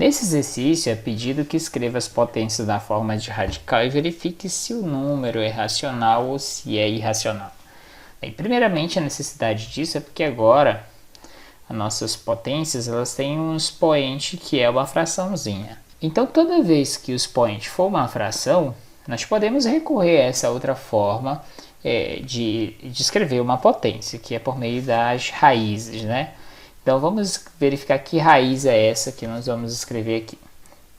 Nesse exercício é pedido que escreva as potências da forma de radical e verifique se o número é racional ou se é irracional. Bem, primeiramente, a necessidade disso é porque agora as nossas potências elas têm um expoente que é uma fraçãozinha. Então, toda vez que o expoente for uma fração, nós podemos recorrer a essa outra forma de escrever uma potência, que é por meio das raízes, né? Então, vamos verificar que raiz é essa que nós vamos escrever aqui.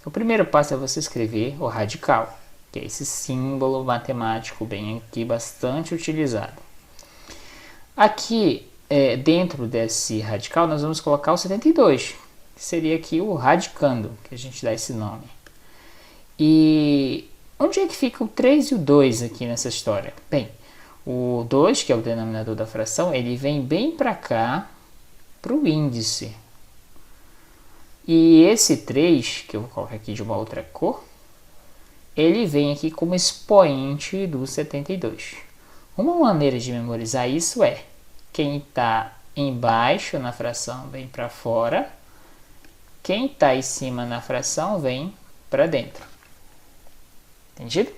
O primeiro passo é você escrever o radical, que é esse símbolo matemático bem aqui bastante utilizado. Aqui, dentro desse radical, nós vamos colocar o 72, que seria aqui o radicando, que a gente dá esse nome. E onde é que fica o 3 e o 2 aqui nessa história? Bem, o 2, que é o denominador da fração, ele vem bem para cá, para o índice. E esse 3, que eu vou colocar aqui de uma outra cor, ele vem aqui como expoente do 72. Uma maneira de memorizar isso é, quem está embaixo na fração vem para fora, quem está em cima na fração vem para dentro. Entendido?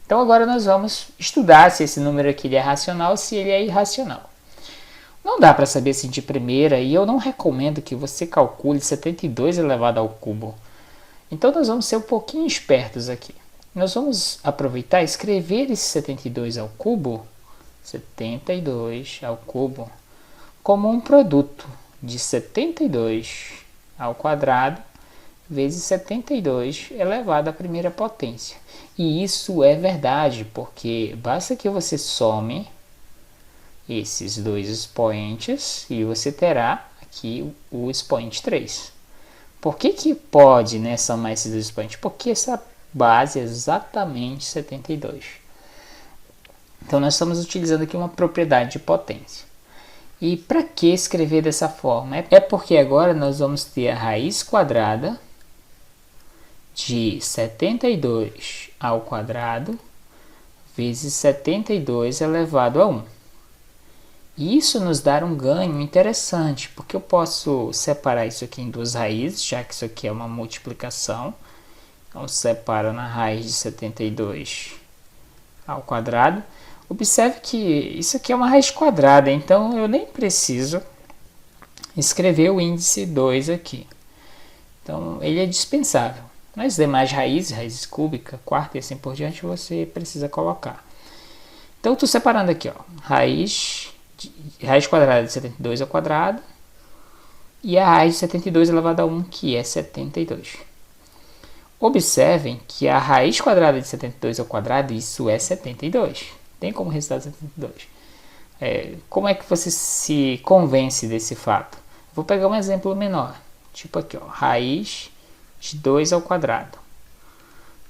Então agora nós vamos estudar se esse número aqui ele é racional ou se ele é irracional. Não dá para saber assim de primeira e eu não recomendo que você calcule 72 elevado ao cubo. Então nós vamos ser um pouquinho espertos aqui. Nós vamos aproveitar e escrever esse 72 ao cubo, 72 ao cubo, como um produto de 72 ao quadrado vezes 72 elevado à primeira potência. E isso é verdade, porque basta que você some esses dois expoentes e você terá aqui o expoente 3. Por que pode, né, somar esses dois expoentes? Porque essa base é exatamente 72. Então nós estamos utilizando aqui uma propriedade de potência. E para que escrever dessa forma? É porque agora nós vamos ter a raiz quadrada de 72 ao quadrado vezes 72 elevado a 1. E isso nos dá um ganho interessante, porque eu posso separar isso aqui em duas raízes, já que isso aqui é uma multiplicação. Então, separo na raiz de 72 ao quadrado. Observe que isso aqui é uma raiz quadrada, então eu nem preciso escrever o índice 2 aqui. Então, ele é dispensável. Nas demais raízes cúbica, quarta e assim por diante, você precisa colocar. Então, estou separando aqui, ó, raiz quadrada de 72 ao quadrado e a raiz de 72 elevado a 1, que é 72. Observem que a raiz quadrada de 72 ao quadrado, isso é 72. Tem como resultado 72. Como é que você se convence desse fato? Vou pegar um exemplo menor. Tipo aqui, ó, raiz de 2 ao quadrado.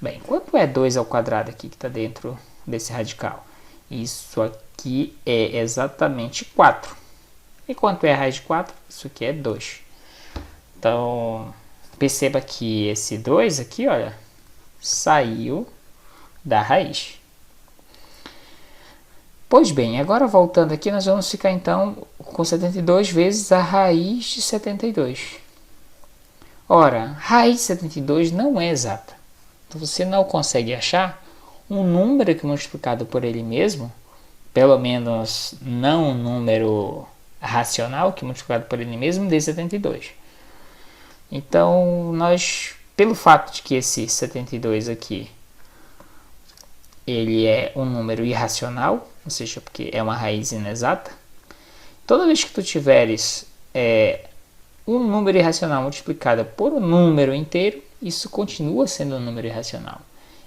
Bem, quanto é 2 ao quadrado aqui que está dentro desse radical? Isso aqui é exatamente 4. E quanto é a raiz de 4? Isso aqui é 2. Então, perceba que esse 2 aqui, olha, saiu da raiz. Pois bem, agora voltando aqui, nós vamos ficar então com 72 vezes a raiz de 72. Ora, raiz de 72 não é exata. Então, você não consegue achar um número que multiplicado por ele mesmo, pelo menos não um número racional que multiplicado por ele mesmo dê 72. Então, nós, pelo fato de que esse 72 aqui, ele é um número irracional, ou seja, porque é uma raiz inexata, toda vez que tu tiveres um número irracional multiplicado por um número inteiro, isso continua sendo um número irracional.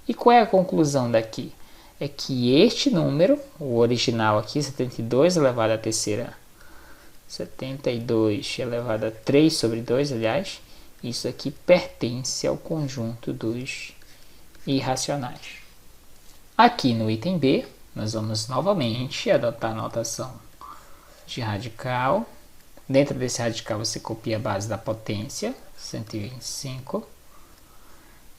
E qual é a conclusão daqui? É que este número, o original aqui, 72 elevado à terceira, 72 elevado a 3 sobre 2, aliás, isso aqui pertence ao conjunto dos irracionais. Aqui no item B, nós vamos novamente adotar a notação de radical. Dentro desse radical você copia a base da potência, 125.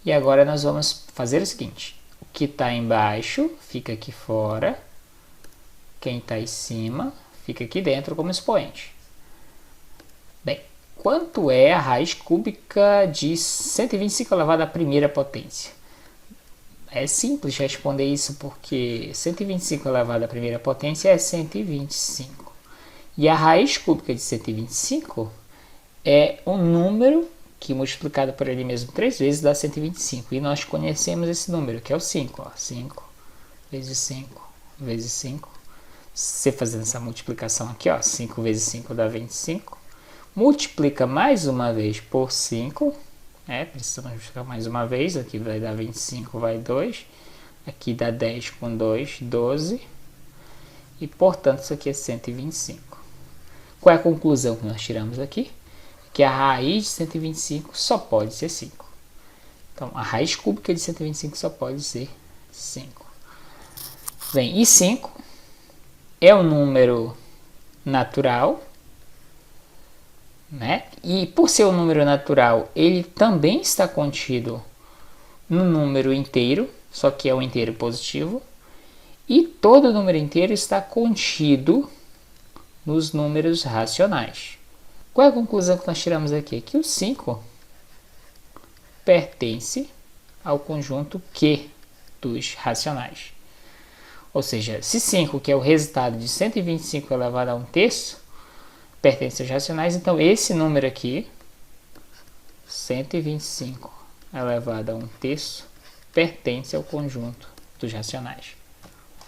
E agora nós vamos fazer o seguinte. O que está embaixo fica aqui fora. Quem está em cima fica aqui dentro como expoente. Bem, Quanto é a raiz cúbica de 125 elevado à primeira potência? É simples responder isso porque 125 elevado à primeira potência é 125. E a raiz cúbica de 125 é um número que multiplicado por ele mesmo 3 vezes dá 125. E nós conhecemos esse número, que é o 5. Ó. 5 vezes 5 vezes 5. Você fazendo essa multiplicação aqui, ó, 5 vezes 5 dá 25. Multiplica mais uma vez por 5. Precisamos multiplicar mais uma vez. Aqui vai dar 25, vai 2. Aqui dá 10 com 2, 12. E, portanto, isso aqui é 125. Qual é a conclusão que nós tiramos aqui? Que a raiz de 125 só pode ser 5. Então, a raiz cúbica de 125 só pode ser 5. Bem, e 5 é um número natural, né? E por ser um número natural, ele também está contido no número inteiro, só que é um inteiro positivo. E todo número inteiro está contido nos números racionais. Qual é a conclusão que nós tiramos aqui? Que o 5 pertence ao conjunto Q dos racionais. Ou seja, se 5, que é o resultado de 125 elevado a 1/3, pertence aos racionais, então esse número aqui, 125 elevado a 1/3, pertence ao conjunto dos racionais.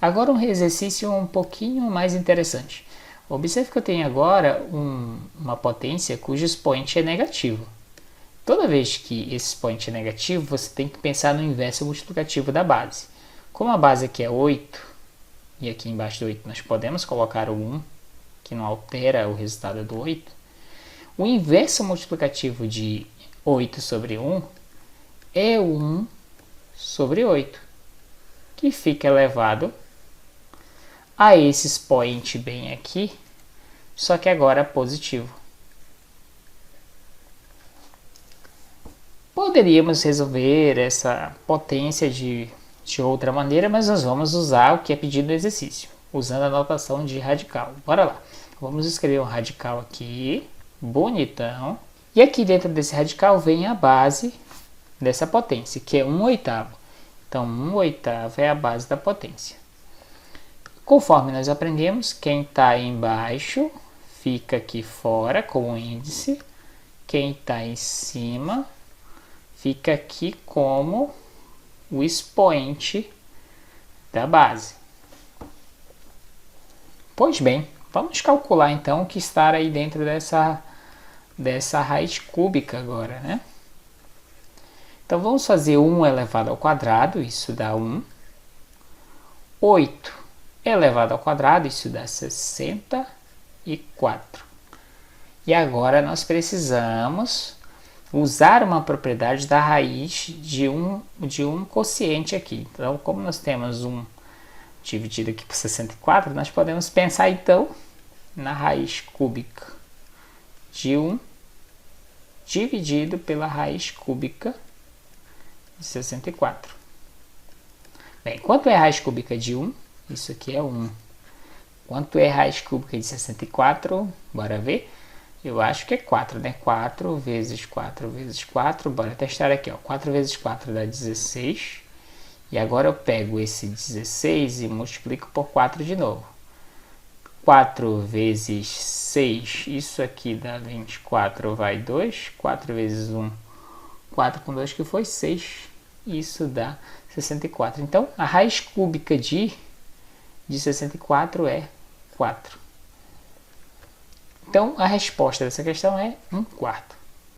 Agora um exercício um pouquinho mais interessante. Observe que eu tenho agora uma potência cujo expoente é negativo. Toda vez que esse expoente é negativo, você tem que pensar no inverso multiplicativo da base. Como a base aqui é 8, e aqui embaixo do 8 nós podemos colocar o 1, que não altera o resultado do 8, o inverso multiplicativo de 8 sobre 1 é 1 sobre 8, que fica elevado a esse expoente bem aqui, só que agora positivo. Poderíamos resolver essa potência de outra maneira, mas nós vamos usar o que é pedido no exercício, usando a notação de radical. Bora lá. Vamos escrever um radical aqui, bonitão. E aqui dentro desse radical vem a base dessa potência, que é 1/8. Então, 1/8 é a base da potência. Conforme nós aprendemos, quem está embaixo fica aqui fora como índice. Quem está em cima fica aqui como o expoente da base. Pois bem, vamos calcular então o que está aí dentro dessa raiz cúbica agora, né? Então vamos fazer 1 elevado ao quadrado, isso dá 1. 8 elevado ao quadrado, isso dá 64. E agora nós precisamos usar uma propriedade da raiz de um quociente aqui. Então, como nós temos 1 dividido aqui por 64, nós podemos pensar então na raiz cúbica de 1 dividido pela raiz cúbica de 64. Bem, quanto é a raiz cúbica de 1? Isso aqui é 1. Quanto é a raiz cúbica de 64? Bora ver. Eu acho que é 4, né? 4 vezes 4 vezes 4. Bora testar aqui, ó. 4 vezes 4 dá 16. E agora eu pego esse 16 e multiplico por 4 de novo. 4 vezes 6, isso aqui dá 24, vai 2. 4 vezes 1, 4 com 2 que foi 6. Isso dá 64. Então, a raiz cúbica de 64 é 4. Então, a resposta dessa questão é 1/4.